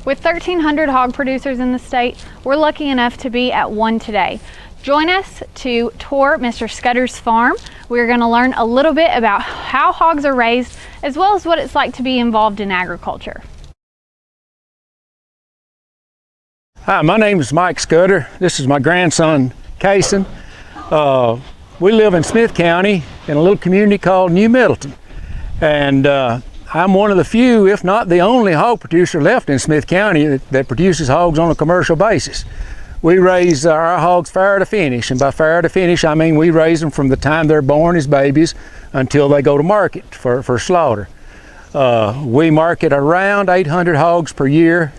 With 1,300 hog producers in the state, we're lucky enough to be at one today. Join us to tour Mr. Scudder's farm. We're going to learn a little bit about how hogs are raised, as well as what it's like to be involved in agriculture. Hi, my name is Mike Scudder. This is my grandson, Cason. We live in Smith County in a little community called New Middleton. And I'm one of the few, if not the only, hog producer left in Smith County that produces hogs on a commercial basis. We raise our hogs fair to finish, and by fair to finish I mean we raise them from the time they're born as babies until they go to market for slaughter. We market around 800 hogs per year.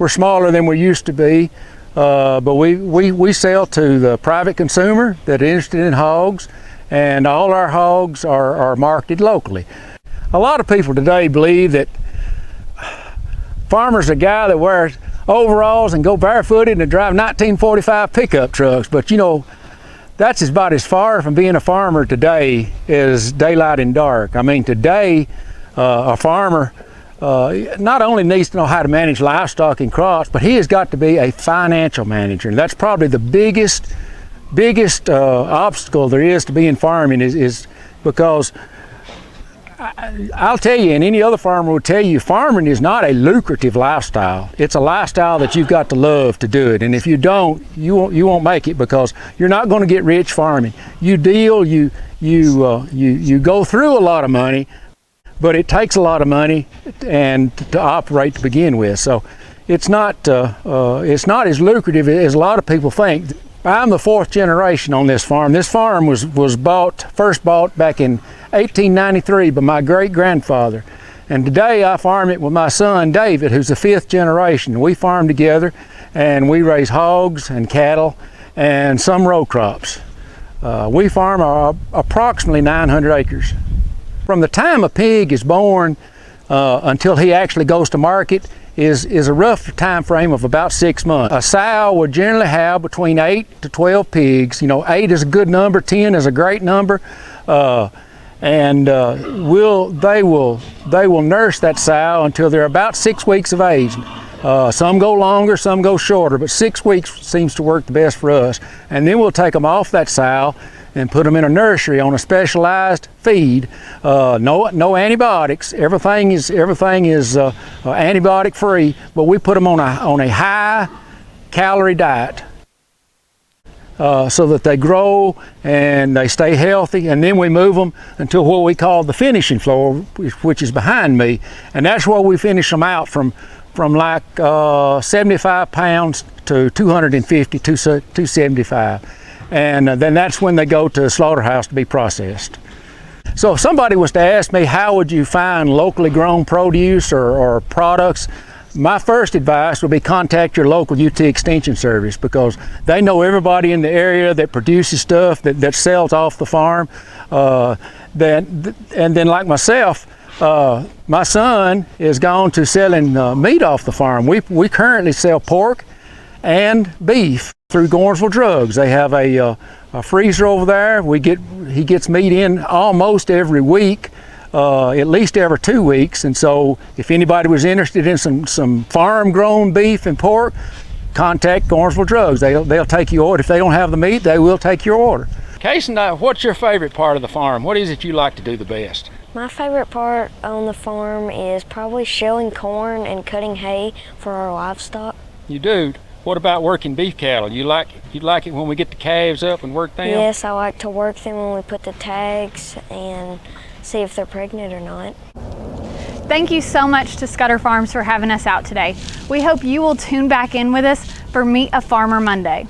We're smaller than we used to be, but we sell to the private consumer that is interested in hogs, and all our hogs are marketed locally. A lot of people today believe that farmer's a guy that wears overalls and go barefooted and drive 1945 pickup trucks, but you know, that's about as far from being a farmer today as daylight and dark. I mean, today a farmer not only needs to know how to manage livestock and crops, but he has got to be a financial manager. And that's probably the biggest obstacle there is to being farming is because I'll tell you, and any other farmer will tell you, farming is not a lucrative lifestyle. It's a lifestyle that you've got to love to do it. And if you don't, you won't make it, because you're not going to get rich farming. You go through a lot of money, but it takes a lot of money and to operate to begin with. So it's not as lucrative as a lot of people think. I'm the fourth generation on this farm. This farm was first bought back in 1893 by my great-grandfather. And today I farm it with my son, David, who's the fifth generation. We farm together, and we raise hogs and cattle and some row crops. We farm approximately 900 acres. From the time a pig is born until he actually goes to market is a rough time frame of about 6 months. A sow will generally have between 8 to 12 pigs. You know, 8 is a good number, 10 is a great number, and they will nurse that sow until they're about 6 weeks of age. Some go longer, some go shorter, but 6 weeks seems to work the best for us. And then we'll take them off that sow and put them in a nursery on a specialized feed. No antibiotics. Everything is antibiotic free, but we put them on a high calorie diet so that they grow and they stay healthy. And then we move them until what we call the finishing floor, which is behind me, and that's where we finish them out from like 75 pounds to 250, 275. And then that's when they go to the slaughterhouse to be processed. So if somebody was to ask me how would you find locally grown produce or products, my first advice would be contact your local UT Extension Service, because they know everybody in the area that produces stuff that sells off the farm. And then like myself, my son is gone to selling meat off the farm. We currently sell pork and beef through Gornsville Drugs. They have a freezer over there. He gets meat in almost every week, at least every 2 weeks. And so if anybody was interested in some farm-grown beef and pork, contact Gornsville Drugs. They'll take your order. If they don't have the meat, they will take your order. Cason, what's your favorite part of the farm? What is it you like to do the best? My favorite part on the farm is probably shelling corn and cutting hay for our livestock. You do? What about working beef cattle? You like it when we get the calves up and work them? Yes, I like to work them when we put the tags and see if they're pregnant or not. Thank you so much to Scudder Farms for having us out today. We hope you will tune back in with us for Meet a Farmer Monday.